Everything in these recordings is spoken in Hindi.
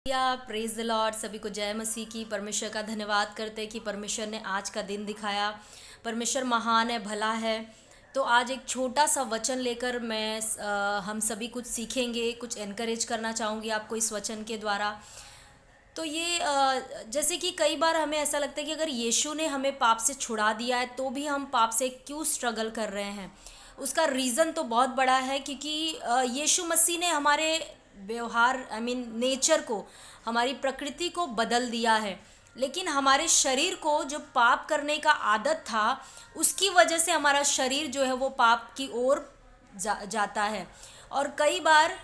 या प्रेज द लॉर्ड। सभी को जय मसीह की। परमेश्वर का धन्यवाद करते हैं कि परमेश्वर ने आज का दिन दिखाया। परमेश्वर महान है, भला है। तो आज एक छोटा सा वचन लेकर हम सभी कुछ सीखेंगे, कुछ एनकरेज करना चाहूँगी आपको इस वचन के द्वारा। तो ये जैसे कि कई बार हमें ऐसा लगता है कि अगर यीशु ने हमें पाप से छुड़ा दिया है तो भी हम पाप से क्यों स्ट्रगल कर रहे हैं। उसका रीज़न तो बहुत बड़ा है, क्योंकि यीशु मसीह ने हमारे व्यवहार नेचर को, हमारी प्रकृति को बदल दिया है। लेकिन हमारे शरीर को जो पाप करने का आदत था, उसकी वजह से हमारा शरीर जो है वो पाप की ओर जाता है। और कई बार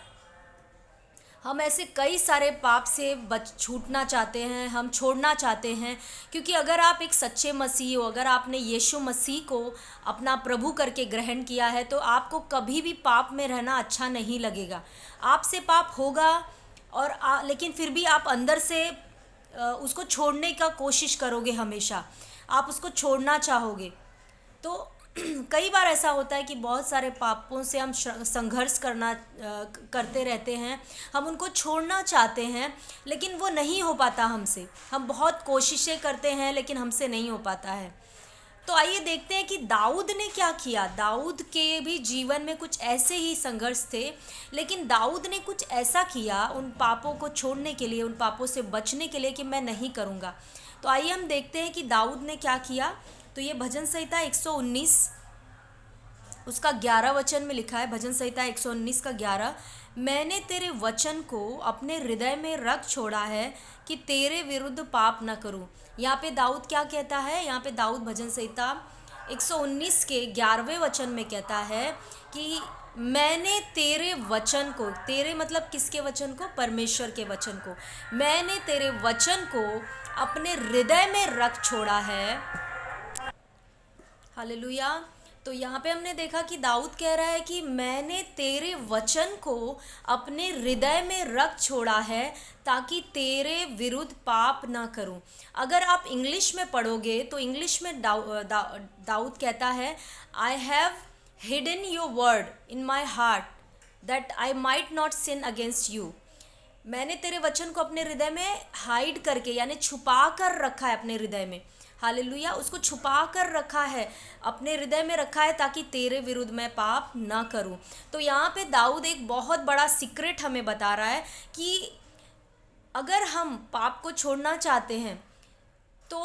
हम ऐसे कई सारे पाप से छूटना चाहते हैं, हम छोड़ना चाहते हैं। क्योंकि अगर आप एक सच्चे मसीह हो, अगर आपने यीशु मसीह को अपना प्रभु करके ग्रहण किया है, तो आपको कभी भी पाप में रहना अच्छा नहीं लगेगा। आपसे पाप होगा और लेकिन फिर भी आप अंदर से उसको छोड़ने का कोशिश करोगे। हमेशा आप उसको छोड़ना चाहोगे। तो कई बार ऐसा होता है कि बहुत सारे पापों से हम संघर्ष करते रहते हैं। हम उनको छोड़ना चाहते हैं, लेकिन वो नहीं हो पाता हमसे। हम बहुत कोशिशें करते हैं, लेकिन हमसे नहीं हो पाता है। तो आइए देखते हैं कि दाऊद ने क्या किया। दाऊद के भी जीवन में कुछ ऐसे ही संघर्ष थे, लेकिन दाऊद ने कुछ ऐसा किया उन पापों को छोड़ने के लिए, उन पापों से बचने के लिए कि मैं नहीं करूँगा। तो आइए हम देखते हैं कि दाऊद ने क्या किया। तो ये भजन संहिता 119 उसका 11 वचन में लिखा है। भजन संहिता 119 का 11, मैंने तेरे वचन को अपने हृदय में रख छोड़ा है कि तेरे विरुद्ध पाप न करूं। यहाँ पे दाऊद क्या कहता है? यहाँ पे दाऊद भजन संहिता 119 के 11वें वचन में कहता है कि मैंने तेरे वचन को, तेरे मतलब किसके वचन को? परमेश्वर के वचन को। मैंने तेरे वचन को अपने हृदय में रख छोड़ा है। हालेलुया। तो यहाँ पे हमने देखा कि दाऊद कह रहा है कि मैंने तेरे वचन को अपने हृदय में रख छोड़ा है ताकि तेरे विरुद्ध पाप ना करूं। अगर आप इंग्लिश में पढ़ोगे तो इंग्लिश में दाऊद कहता है, I have hidden your word in my heart that I might not sin against you. मैंने तेरे वचन को अपने हृदय में हाइड करके, यानी छुपा कर रखा है अपने हृदय में। हालेलुया। उसको छुपा कर रखा है, अपने हृदय में रखा है ताकि तेरे विरुद्ध मैं पाप ना करूं। तो यहाँ पे दाऊद एक बहुत बड़ा सीक्रेट हमें बता रहा है कि अगर हम पाप को छोड़ना चाहते हैं तो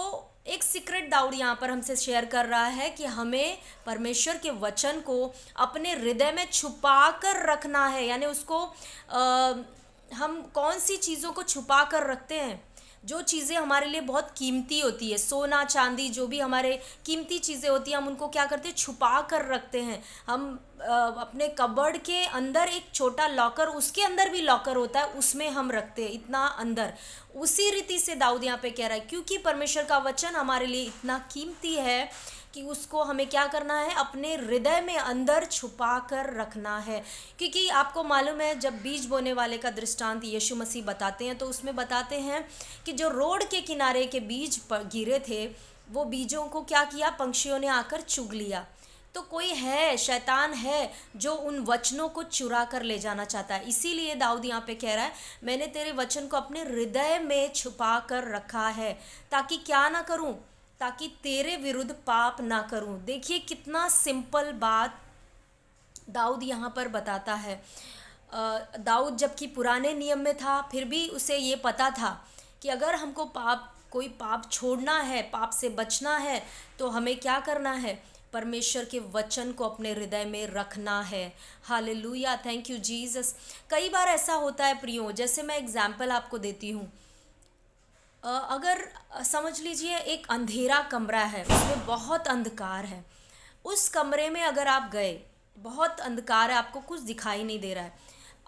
एक सीक्रेट दाऊद यहाँ पर हमसे शेयर कर रहा है कि हमें परमेश्वर के वचन को अपने हृदय में छुपा कर रखना है। यानी उसको हम कौन सी चीज़ों को छुपा कर रखते हैं? जो चीज़ें हमारे लिए बहुत कीमती होती है, सोना चांदी, जो भी हमारे कीमती चीज़ें होती हैं, हम उनको क्या करते हैं? छुपा कर रखते हैं। हम अपने कबर्ड के अंदर एक छोटा लॉकर, उसके अंदर भी लॉकर होता है, उसमें हम रखते हैं इतना अंदर। उसी रीति से दाऊद यहाँ पे कह रहा है, क्योंकि परमेश्वर का वचन हमारे लिए इतना कीमती है कि उसको हमें क्या करना है? अपने हृदय में अंदर छुपा कर रखना है। क्योंकि आपको मालूम है, जब बीज बोने वाले का दृष्टांत यीशु मसीह बताते हैं तो उसमें बताते हैं कि जो रोड के किनारे के बीज गिरे थे, वो बीजों को क्या किया? पंछियों ने आकर चुग लिया। तो कोई है, शैतान है, जो उन वचनों को चुरा कर ले जाना चाहता है। इसीलिए दाऊद यहाँ पे कह रहा है, मैंने तेरे वचन को अपने हृदय में छुपा कर रखा है ताकि क्या ना करूं? ताकि तेरे विरुद्ध पाप ना करूं। देखिए कितना सिंपल बात दाऊद यहाँ पर बताता है। दाऊद जबकि पुराने नियम में था, फिर भी उसे ये पता था कि अगर हमको कोई पाप छोड़ना है, पाप से बचना है, तो हमें क्या करना है? परमेश्वर के वचन को अपने हृदय में रखना है। Hallelujah, thank you Jesus. कई बार ऐसा होता है प्रियो, जैसे मैं एग्जाम्पल आपको देती हूँ। अगर समझ लीजिए एक अंधेरा कमरा है, उसमें बहुत अंधकार है। उस कमरे में अगर आप गए, बहुत अंधकार है, आपको कुछ दिखाई नहीं दे रहा है।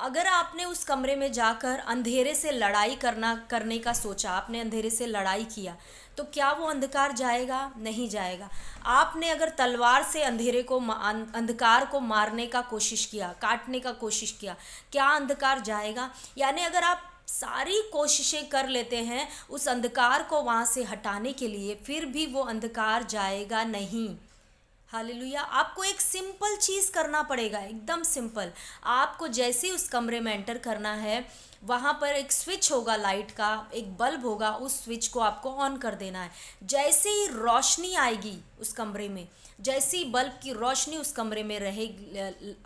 अगर आपने उस कमरे में जाकर अंधेरे से लड़ाई करने का सोचा, आपने अंधेरे से लड़ाई किया, तो क्या वो अंधकार जाएगा? नहीं जाएगा। आपने अगर तलवार से अंधकार को मारने का कोशिश किया, काटने का कोशिश किया, क्या अंधकार जाएगा? यानी अगर आप सारी कोशिशें कर लेते हैं उस अंधकार को वहाँ से हटाने के लिए, फिर भी वो अंधकार जाएगा नहीं। हालेलुया। आपको एक सिंपल चीज़ करना पड़ेगा, एकदम सिंपल। आपको जैसे ही उस कमरे में एंटर करना है, वहाँ पर एक स्विच होगा लाइट का, एक बल्ब होगा, उस स्विच को आपको ऑन कर देना है। जैसे ही रोशनी आएगी उस कमरे में, जैसे ही बल्ब की रोशनी उस कमरे में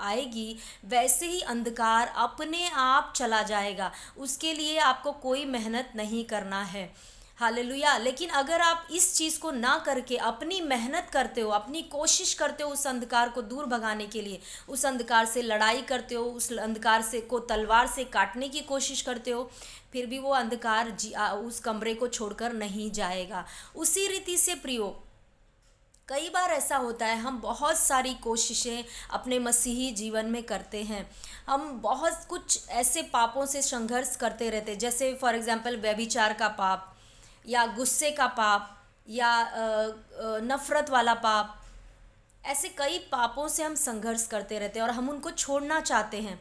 आएगी, वैसे ही अंधकार अपने आप चला जाएगा। उसके लिए आपको कोई मेहनत नहीं करना है। हालेलुया। लेकिन अगर आप इस चीज़ को ना करके अपनी मेहनत करते हो, अपनी कोशिश करते हो उस अंधकार को दूर भगाने के लिए, उस अंधकार से लड़ाई करते हो, उस अंधकार से को तलवार से काटने की कोशिश करते हो, फिर भी वो अंधकार उस कमरे को छोड़कर नहीं जाएगा। उसी रीति से प्रियो, कई बार ऐसा होता है, हम बहुत सारी कोशिशें अपने मसीही जीवन में करते हैं, हम बहुत कुछ ऐसे पापों से संघर्ष करते रहते हैं, जैसे फॉर एग्जांपल व्यभिचार का पाप, या गुस्से का पाप, या नफ़रत वाला पाप। ऐसे कई पापों से हम संघर्ष करते रहते हैं और हम उनको छोड़ना चाहते हैं,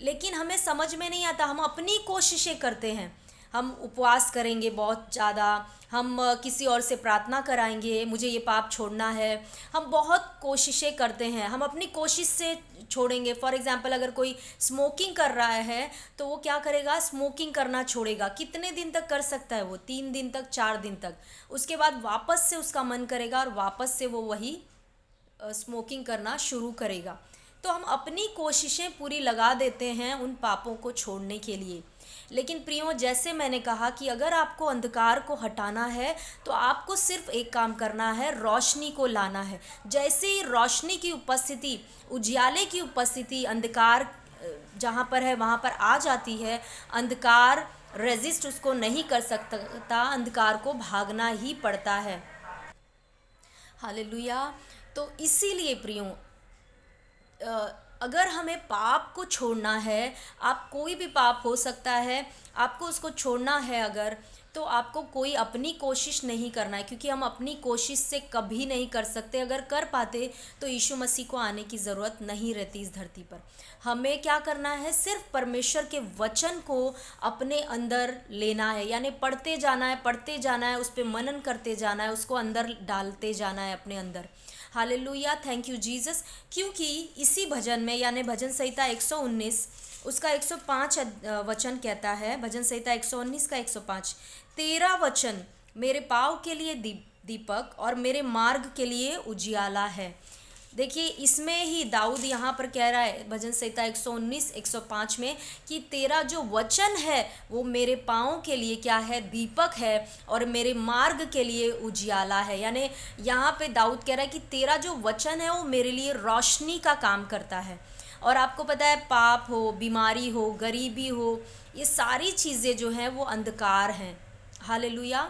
लेकिन हमें समझ में नहीं आता। हम अपनी कोशिशें करते हैं, हम उपवास करेंगे बहुत ज़्यादा, हम किसी और से प्रार्थना कराएंगे, मुझे ये पाप छोड़ना है, हम बहुत कोशिशें करते हैं, हम अपनी कोशिश से छोड़ेंगे। फॉर एग्जांपल अगर कोई स्मोकिंग कर रहा है तो वो क्या करेगा, स्मोकिंग करना छोड़ेगा। कितने दिन तक कर सकता है वो? 3 दिन तक, 4 दिन तक। उसके बाद वापस से उसका मन करेगा और वापस से वो वही स्मोकिंग करना शुरू करेगा। तो हम अपनी कोशिशें पूरी लगा देते हैं उन पापों को छोड़ने के लिए। लेकिन प्रियो, जैसे मैंने कहा कि अगर आपको अंधकार को हटाना है तो आपको सिर्फ एक काम करना है, रोशनी को लाना है। जैसे ही रोशनी की उपस्थिति, उजियाले की उपस्थिति अंधकार जहाँ पर है वहाँ पर आ जाती है, अंधकार रेजिस्ट उसको नहीं कर सकता, अंधकार को भागना ही पड़ता है। हालेलुया। तो इसीलिए प्रियो, अगर हमें पाप को छोड़ना है, आप कोई भी पाप हो सकता है, आपको उसको छोड़ना है अगर, तो आपको कोई अपनी कोशिश नहीं करना है, क्योंकि हम अपनी कोशिश से कभी नहीं कर सकते। अगर कर पाते तो यीशु मसीह को आने की ज़रूरत नहीं रहती इस धरती पर। हमें क्या करना है, सिर्फ परमेश्वर के वचन को अपने अंदर लेना है, यानी पढ़ते जाना है, पढ़ते जाना है, उस पर मनन करते जाना है, उसको अंदर डालते जाना है अपने अंदर। Hallelujah, thank you Jesus. क्योंकि इसी भजन में, यानी भजन संहिता 119 उसका 105 वचन कहता है, भजन संहिता 119 का 105, तेरा वचन मेरे पाँव के लिए दीपक और मेरे मार्ग के लिए उजियाला है। देखिए, इसमें ही दाऊद यहाँ पर कह रहा है भजन संहिता 119 105 में कि तेरा जो वचन है वो मेरे पाँव के लिए क्या है, दीपक है, और मेरे मार्ग के लिए उजियाला है। यानी यहाँ पे दाऊद कह रहा है कि तेरा जो वचन है वो मेरे लिए रोशनी का काम करता है। और आपको पता है, पाप हो, बीमारी हो, गरीबी हो, ये सारी चीज़ें जो हैं वो अंधकार हैं। हालेलुया,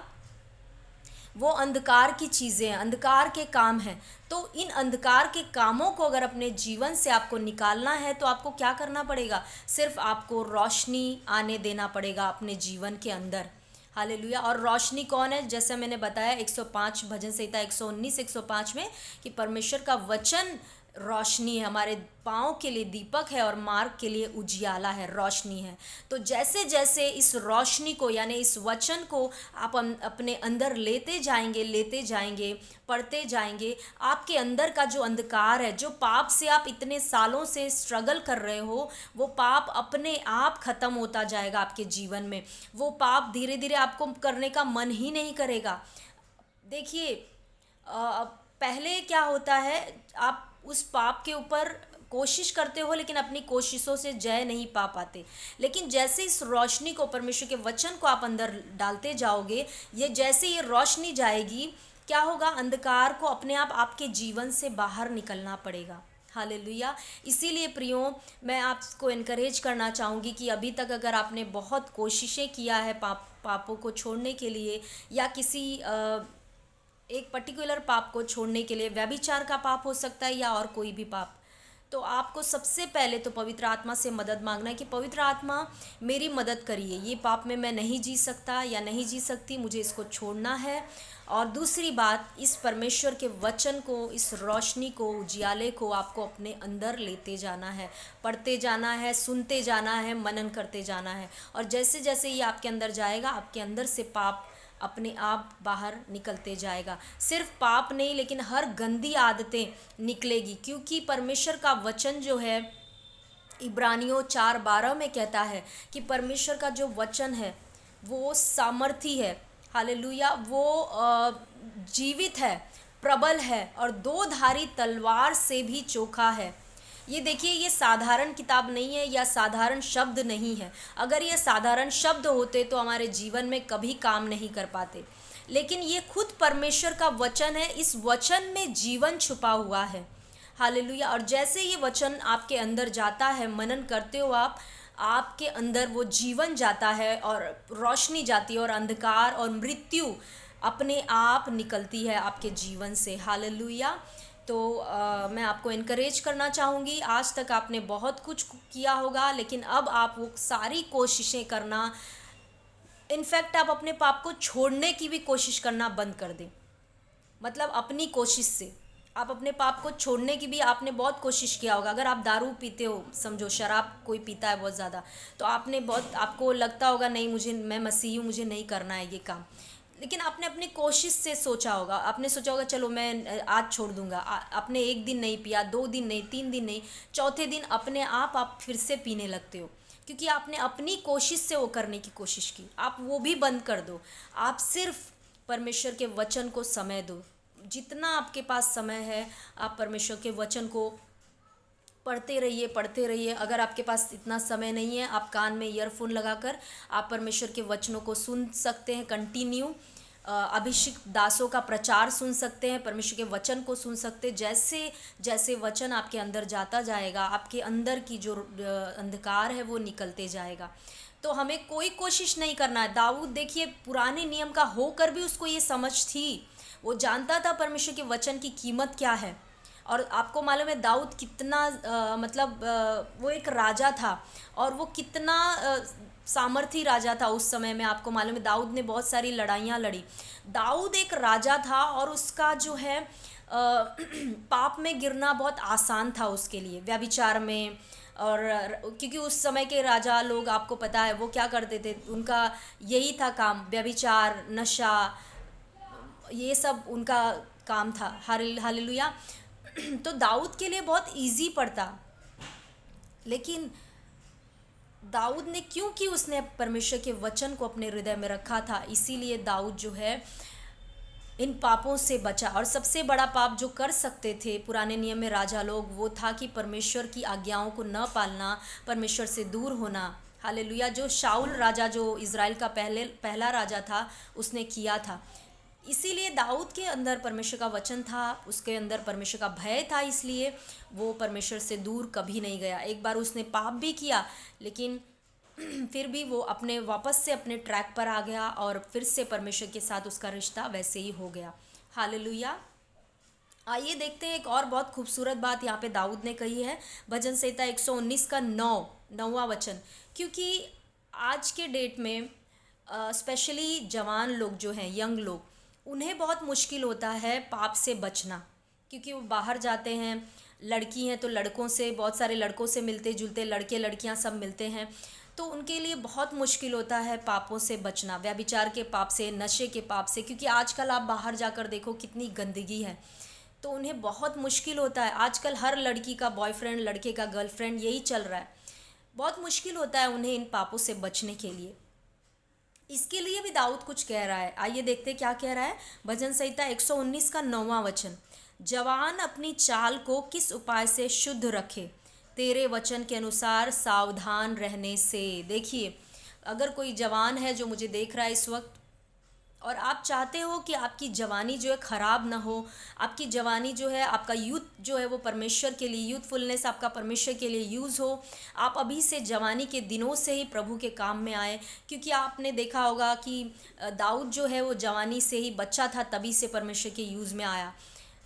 वो अंधकार की चीज़ें हैं, अंधकार के काम हैं। तो इन अंधकार के कामों को अगर अपने जीवन से आपको निकालना है तो आपको क्या करना पड़ेगा, सिर्फ आपको रोशनी आने देना पड़ेगा अपने जीवन के अंदर। हालेलुया। और रोशनी कौन है? जैसे मैंने बताया 105 भजन संहिता 119 105 में कि परमेश्वर का वचन रोशनी है, हमारे पाँव के लिए दीपक है और मार्ग के लिए उजियाला है, रोशनी है। तो जैसे जैसे इस रोशनी को, यानी इस वचन को आप अपने अंदर लेते जाएंगे, पढ़ते जाएंगे, आपके अंदर का जो अंधकार है, जो पाप से आप इतने सालों से स्ट्रगल कर रहे हो, वो पाप अपने आप ख़त्म होता जाएगा आपके जीवन में। वो पाप धीरे धीरे आपको करने का मन ही नहीं करेगा। देखिए, पहले क्या होता है, आप उस पाप के ऊपर कोशिश करते हो लेकिन अपनी कोशिशों से जय नहीं पा पाते। लेकिन जैसे इस रोशनी को, परमेश्वर के वचन को आप अंदर डालते जाओगे, ये जैसे ये रोशनी जाएगी, क्या होगा, अंधकार को अपने आप आपके जीवन से बाहर निकलना पड़ेगा। हालेलुया। इसीलिए प्रियो, मैं आपको इनकरेज करना चाहूँगी कि अभी तक अगर आपने बहुत कोशिशें किया है पापों को छोड़ने के लिए, या किसी एक पर्टिकुलर पाप को छोड़ने के लिए, व्यभिचार का पाप हो सकता है या और कोई भी पाप, तो आपको सबसे पहले तो पवित्र आत्मा से मदद मांगना है कि पवित्र आत्मा मेरी मदद करिए, ये पाप में मैं नहीं जी सकता या नहीं जी सकती, मुझे इसको छोड़ना है। और दूसरी बात, इस परमेश्वर के वचन को, इस रोशनी को, उजियाले को आपको अपने अंदर लेते जाना है, पढ़ते जाना है, सुनते जाना है, मनन करते जाना है। और जैसे जैसे ये आपके अंदर जाएगा, आपके अंदर से पाप अपने आप बाहर निकलते जाएगा। सिर्फ पाप नहीं, लेकिन हर गंदी आदतें निकलेगी, क्योंकि परमेश्वर का वचन जो है इब्रानियों 4:12 में कहता है कि परमेश्वर का जो वचन है वो सामर्थी है, हालेलुया, वो जीवित है, प्रबल है और दो धारी तलवार से भी चोखा है। ये देखिए, ये साधारण किताब नहीं है या साधारण शब्द नहीं है। अगर ये साधारण शब्द होते तो हमारे जीवन में कभी काम नहीं कर पाते, लेकिन ये खुद परमेश्वर का वचन है। इस वचन में जीवन छुपा हुआ है, हालेलुया। और जैसे ये वचन आपके अंदर जाता है, मनन करते हो आप, आपके अंदर वो जीवन जाता है और रोशनी जाती है और अंधकार और मृत्यु अपने आप निकलती है आपके जीवन से, हालेलुया। तो मैं आपको इनकरेज करना चाहूँगी, आज तक आपने बहुत कुछ किया होगा, लेकिन अब आप वो सारी कोशिशें करना, इनफैक्ट आप अपने पाप को छोड़ने की भी कोशिश करना बंद कर दें। मतलब अपनी कोशिश से आप अपने पाप को छोड़ने की भी आपने बहुत कोशिश किया होगा। अगर आप दारू पीते हो, समझो शराब कोई पीता है बहुत ज़्यादा, तो आपने बहुत, आपको लगता होगा नहीं मुझे, मैं मसीही हूँ, मुझे नहीं करना है ये काम, लेकिन आपने अपनी कोशिश से सोचा होगा, आपने सोचा होगा चलो मैं आज छोड़ दूंगा। आपने एक दिन नहीं पिया, 2 दिन नहीं, 3 दिन नहीं, चौथे दिन अपने आप फिर से पीने लगते हो, क्योंकि आपने अपनी कोशिश से वो करने की कोशिश की। आप वो भी बंद कर दो, आप सिर्फ परमेश्वर के वचन को समय दो। जितना आपके पास समय है आप परमेश्वर के वचन को पढ़ते रहिए, पढ़ते रहिए। अगर आपके पास इतना समय नहीं है, आप कान में ईयरफोन लगाकर आप परमेश्वर के वचनों को सुन सकते हैं कंटिन्यू। अभिषेक दासों का प्रचार सुन सकते हैं, परमेश्वर के वचन को सुन सकते हैं। जैसे जैसे वचन आपके अंदर जाता जाएगा, आपके अंदर की जो अंधकार है वो निकलते जाएगा। तो हमें कोई कोशिश नहीं करना है। दाऊद देखिए, पुराने नियम का होकर भी उसको ये समझ थी, वो जानता था परमेश्वर के वचन की कीमत क्या है। और आपको मालूम है दाऊद कितना वो एक राजा था और वो कितना सामर्थी राजा था उस समय में। आपको मालूम है दाऊद ने बहुत सारी लड़ाइयाँ लड़ी। दाऊद एक राजा था और उसका जो है पाप में गिरना बहुत आसान था उसके लिए, व्यभिचार में। और क्योंकि उस समय के राजा लोग, आपको पता है वो क्या करते थे, उनका यही था काम, व्यभिचार, नशा, ये सब उनका काम था, हालेलुया। तो दाऊद के लिए बहुत इजी पड़ता, लेकिन दाऊद ने, क्योंकि उसने परमेश्वर के वचन को अपने हृदय में रखा था, इसीलिए दाऊद जो है इन पापों से बचा। और सबसे बड़ा पाप जो कर सकते थे पुराने नियम में राजा लोग, वो था कि परमेश्वर की आज्ञाओं को न पालना, परमेश्वर से दूर होना, हालेलुया। जो शाऊल राजा, जो इज़राइल का पहला राजा था, उसने किया था। इसीलिए दाऊद के अंदर परमेश्वर का वचन था, उसके अंदर परमेश्वर का भय था, इसलिए वो परमेश्वर से दूर कभी नहीं गया। एक बार उसने पाप भी किया, लेकिन फिर भी वो अपने वापस से अपने ट्रैक पर आ गया और फिर से परमेश्वर के साथ उसका रिश्ता वैसे ही हो गया, हालेलुया। आइए देखते हैं एक और बहुत खूबसूरत बात यहाँ पे दाऊद ने कही है, भजन संहिता 119 का 9वां वचन। क्योंकि आज के डेट में स्पेशली जवान लोग जो हैं, यंग लोग, उन्हें बहुत मुश्किल होता है पाप से बचना, क्योंकि वो बाहर जाते हैं, लड़की हैं तो लड़कों से, बहुत सारे लड़कों से मिलते जुलते, लड़के लड़कियां सब मिलते हैं, तो उनके लिए बहुत मुश्किल होता है पापों से बचना, व्यभिचार के पाप से, नशे के पाप से। क्योंकि आजकल आप बाहर जाकर देखो कितनी गंदगी है, तो उन्हें बहुत मुश्किल होता है। आजकल हर लड़की का बॉयफ्रेंड, लड़के का गर्लफ्रेंड, यही चल रहा है। बहुत मुश्किल होता है उन्हें इन पापों से बचने के लिए। इसके लिए भी दाऊद कुछ कह रहा है। आइए देखते क्या कह रहा है, भजन संहिता 119 का 9वां वचन। जवान अपनी चाल को किस उपाय से शुद्ध रखे, तेरे वचन के अनुसार सावधान रहने से। देखिए, अगर कोई जवान है जो मुझे देख रहा है इस वक्त, और आप चाहते हो कि आपकी जवानी जो है ख़राब ना हो, आपकी जवानी जो है, आपका यूथ जो है वो परमेश्वर के लिए, यूथफुलनेस आपका परमेश्वर के लिए यूज़ हो, आप अभी से जवानी के दिनों से ही प्रभु के काम में आए। क्योंकि आपने देखा होगा कि दाऊद जो है वो जवानी से ही, बच्चा था तभी से परमेश्वर के यूज़ में आया।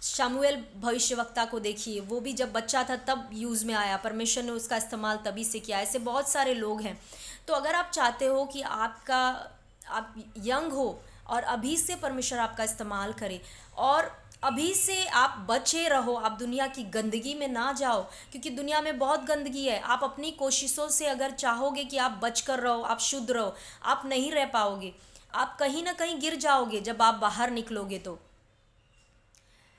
शमूएल भविष्यवक्ता को देखिए, वो भी जब बच्चा था तब यूज़ में आया, परमेश्वर ने उसका इस्तेमाल तभी से किया। ऐसे बहुत सारे लोग हैं। तो अगर आप चाहते हो कि आप यंग हो और अभी से परमेश्वर आपका इस्तेमाल करे, और अभी से आप बचे रहो, आप दुनिया की गंदगी में ना जाओ, क्योंकि दुनिया में बहुत गंदगी है। आप अपनी कोशिशों से अगर चाहोगे कि आप बच कर रहो, आप शुद्ध रहो, आप नहीं रह पाओगे, आप कहीं ना कहीं गिर जाओगे जब आप बाहर निकलोगे। तो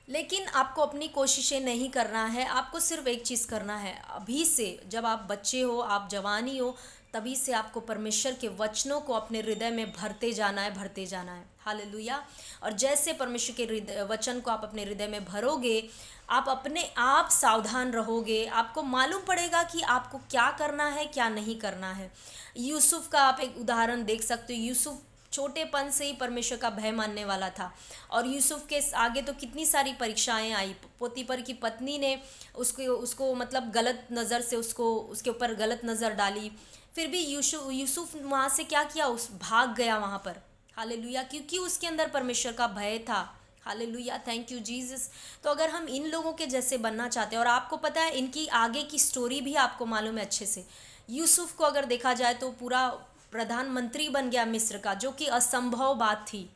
लेकिन आपको अपनी कोशिशें नहीं करना है, आपको सिर्फ एक चीज़ करना है। अभी से जब आप बच्चे हो, आप जवानी हो, तभी से आपको परमेश्वर के वचनों को अपने हृदय में भरते जाना है, भरते जाना है। हालेलुया। और जैसे परमेश्वर के वचन को आप अपने हृदय में भरोगे, आप अपने आप सावधान रहोगे, आपको मालूम पड़ेगा कि आपको क्या करना है, क्या नहीं करना है। यूसुफ का आप एक उदाहरण देख सकते हो। यूसुफ छोटेपन से ही परमेश्वर का भय मानने वाला था, और यूसुफ के आगे तो कितनी सारी परीक्षाएं आई। पोतीपर की पत्नी ने उसको उसको मतलब गलत नज़र से उसको उसके ऊपर गलत नज़र डाली। फिर भी यूसुफ वहाँ से क्या किया, उस भाग गया वहाँ पर। हालेलुया, क्योंकि उसके अंदर परमेश्वर का भय था। Hallelujah, thank you Jesus. तो अगर हम इन लोगों के जैसे बनना चाहते हैं, और आपको पता है इनकी आगे की स्टोरी भी आपको मालूम है अच्छे से। यूसुफ को अगर देखा जाए तो पूरा प्रधानमंत्री बन गया मिस्र का, जो कि असंभव बात थी।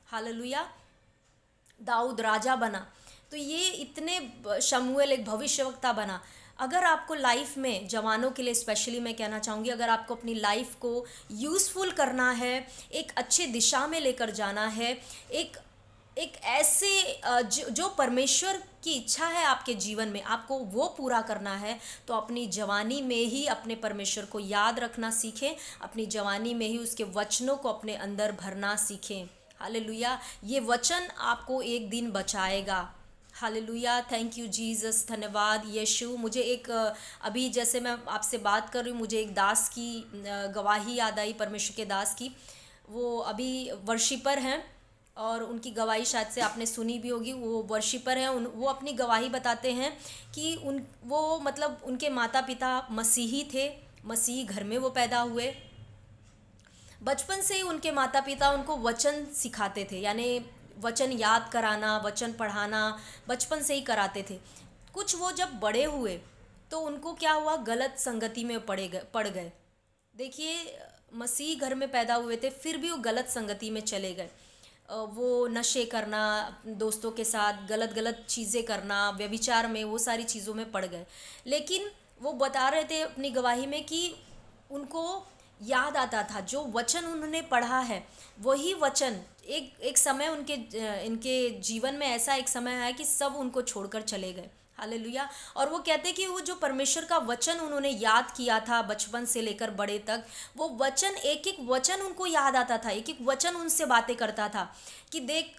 हालेलुया। दाऊद राजा बना। तो ये इतने शमूएल एक भविष्यवक्ता बना। अगर आपको लाइफ में, जवानों के लिए स्पेशली मैं कहना चाहूँगी, अगर आपको अपनी लाइफ को यूज़फुल करना है, एक अच्छे दिशा में लेकर जाना है, एक एक ऐसे जो परमेश्वर की इच्छा है आपके जीवन में, आपको वो पूरा करना है, तो अपनी जवानी में ही अपने परमेश्वर को याद रखना सीखें। अपनी जवानी में ही उसके वचनों को अपने अंदर भरना सीखें। हालेलुया। ये वचन आपको एक दिन बचाएगा। हालेलुया, थैंक यू जीसस, धन्यवाद यीशु। मुझे एक अभी जैसे मैं आपसे बात कर रही हूँ, मुझे एक दास की गवाही याद आई, परमेश्वर के दास की। वो अभी वर्शिपर हैं, और उनकी गवाही शायद से आपने सुनी भी होगी। वो वर्शिपर हैं, वो अपनी गवाही बताते हैं कि वो मतलब उनके माता पिता मसीही थे, मसीही घर में वो पैदा हुए। बचपन से ही उनके माता पिता उनको वचन सिखाते थे, यानी वचन याद कराना, वचन पढ़ाना बचपन से ही कराते थे। कुछ वो जब बड़े हुए तो उनको क्या हुआ, गलत संगति में पड़ गए। देखिए, मसीह घर में पैदा हुए थे, फिर भी वो गलत संगति में चले गए। वो नशे करना, दोस्तों के साथ गलत गलत चीज़ें करना, व्यभिचार में, वो सारी चीज़ों में पड़ गए। लेकिन वो बता रहे थे अपनी गवाही में कि उनको याद आता था जो वचन उन्होंने पढ़ा है, वही वचन एक एक समय इनके जीवन में ऐसा एक समय आया कि सब उनको छोड़कर चले गए। हालेलुया। और वो कहते कि वो जो परमेश्वर का वचन उन्होंने याद किया था बचपन से लेकर बड़े तक, वो वचन, एक एक वचन उनको याद आता था, एक एक वचन उनसे बातें करता था कि देख,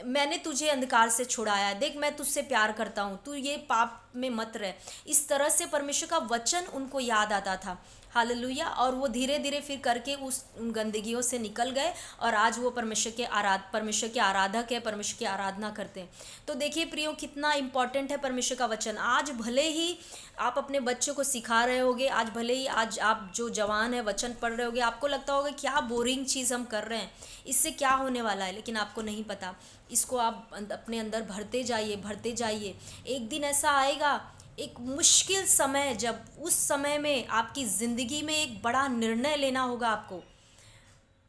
मैंने तुझे अंधकार से छुड़ाया, देख मैं तुझसे प्यार करता हूँ, तू ये पाप में मत रह। इस तरह से परमेश्वर का वचन उनको याद आता था। हालेलुया। और वो धीरे धीरे फिर करके उन गंदगियों से निकल गए, और आज वो परमेश्वर के आराधक है, परमेश्वर की आराधना करते हैं। तो देखिए प्रियो, कितना इम्पॉर्टेंट है परमेश्वर का वचन। आज भले ही आप अपने बच्चों को सिखा रहे होगे, आज भले ही आज आप जो जवान है वचन पढ़ रहे होगे, आपको लगता होगा क्या बोरिंग चीज़ हम कर रहे हैं, इससे क्या होने वाला है, लेकिन आपको नहीं पता। इसको आप अपने अंदर भरते जाइए, भरते जाइए। एक दिन ऐसा आएगा, एक मुश्किल समय, जब उस समय में आपकी ज़िंदगी में एक बड़ा निर्णय लेना होगा आपको,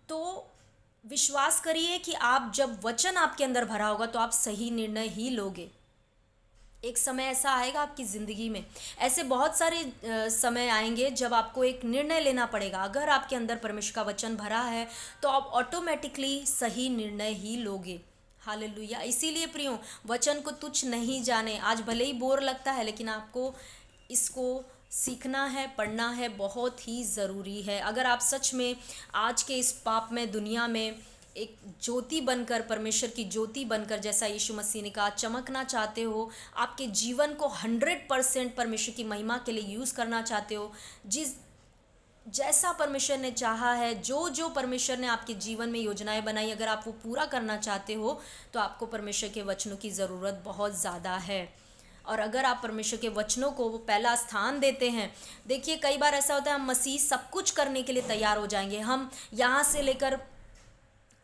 तो विश्वास करिए कि आप जब वचन आपके अंदर भरा होगा तो आप सही निर्णय ही लोगे। एक समय ऐसा आएगा आपकी ज़िंदगी में, ऐसे बहुत सारे समय आएंगे जब आपको एक निर्णय लेना पड़ेगा। अगर आपके अंदर परमेश्वर का वचन भरा है तो आप ऑटोमेटिकली सही निर्णय ही लोगे। हालेलुया। इसीलिए प्रियो, वचन को तुच्छ नहीं जाने। आज भले ही बोर लगता है, लेकिन आपको इसको सीखना है, पढ़ना है, बहुत ही ज़रूरी है। अगर आप सच में आज के इस पाप में दुनिया में एक ज्योति बनकर, परमेश्वर की ज्योति बनकर, जैसा यीशु मसीह ने कहा, चमकना चाहते हो, आपके जीवन को 100% परमेश्वर की महिमा के लिए यूज़ करना चाहते हो, जैसा परमेश्वर ने चाहा है, जो जो परमेश्वर ने आपके जीवन में योजनाएं बनाई, अगर आप वो पूरा करना चाहते हो, तो आपको परमेश्वर के वचनों की ज़रूरत बहुत ज़्यादा है। और अगर आप परमेश्वर के वचनों को वो पहला स्थान देते हैं, देखिए कई बार ऐसा होता है, हम मसीह सब कुछ करने के लिए तैयार हो जाएंगे, हम यहाँ से लेकर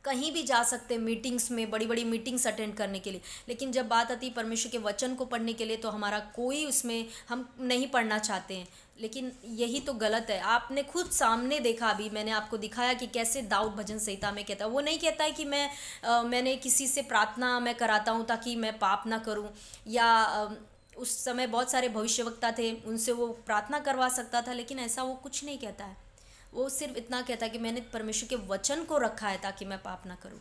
कहीं भी जा सकते हैं, मीटिंग्स में, बड़ी बड़ी मीटिंग्स अटेंड करने के लिए, लेकिन जब बात आती है परमेश्वर के वचन को पढ़ने के लिए, तो हमारा कोई उसमें, हम नहीं पढ़ना चाहते हैं। लेकिन यही तो गलत है। आपने खुद सामने देखा, अभी मैंने आपको दिखाया कि कैसे दाऊद भजन संहिता में कहता है, वो नहीं कहता है कि मैंने किसी से प्रार्थना मैं कराता हूँ ताकि मैं पाप ना करूँ, या उस समय बहुत सारे भविष्यवक्ता थे, उनसे वो प्रार्थना करवा सकता था, लेकिन ऐसा वो कुछ नहीं कहता है। वो सिर्फ इतना कहता है कि मैंने परमेश्वर के वचन को रखा है ताकि मैं पाप ना करूं।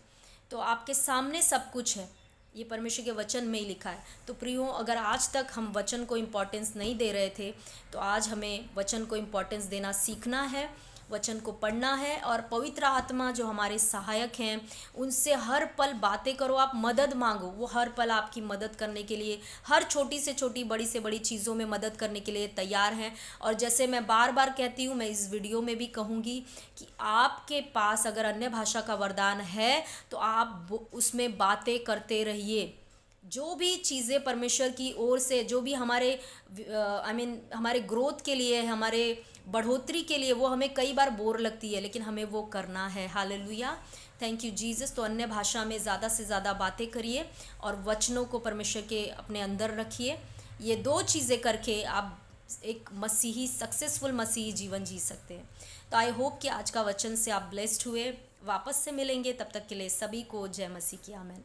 तो आपके सामने सब कुछ है, ये परमेश्वर के वचन में ही लिखा है। तो प्रियो, अगर आज तक हम वचन को इम्पोर्टेंस नहीं दे रहे थे तो आज हमें वचन को इम्पोर्टेंस देना सीखना है, वचन को पढ़ना है। और पवित्र आत्मा जो हमारे सहायक हैं उनसे हर पल बातें करो, आप मदद मांगो, वो हर पल आपकी मदद करने के लिए, हर छोटी से छोटी बड़ी से बड़ी चीज़ों में मदद करने के लिए तैयार हैं। और जैसे मैं बार बार कहती हूँ, मैं इस वीडियो में भी कहूँगी कि आपके पास अगर अन्य भाषा का वरदान है तो आप उसमें बातें करते रहिए। जो भी चीज़ें परमेश्वर की ओर से, जो भी हमारे हमारे ग्रोथ के लिए, हमारे बढ़ोतरी के लिए, वो हमें कई बार बोर लगती है, लेकिन हमें वो करना है। Hallelujah, thank you Jesus. तो अन्य भाषा में ज़्यादा से ज़्यादा बातें करिए और वचनों को परमेश्वर के अपने अंदर रखिए। ये दो चीज़ें करके आप एक मसीही, सक्सेसफुल मसीही जीवन जी सकते हैं। तो आई होप कि आज का वचन से आप ब्लेस्ड हुए। वापस से मिलेंगे, तब तक के लिए सभी को जय मसीह की आमीन।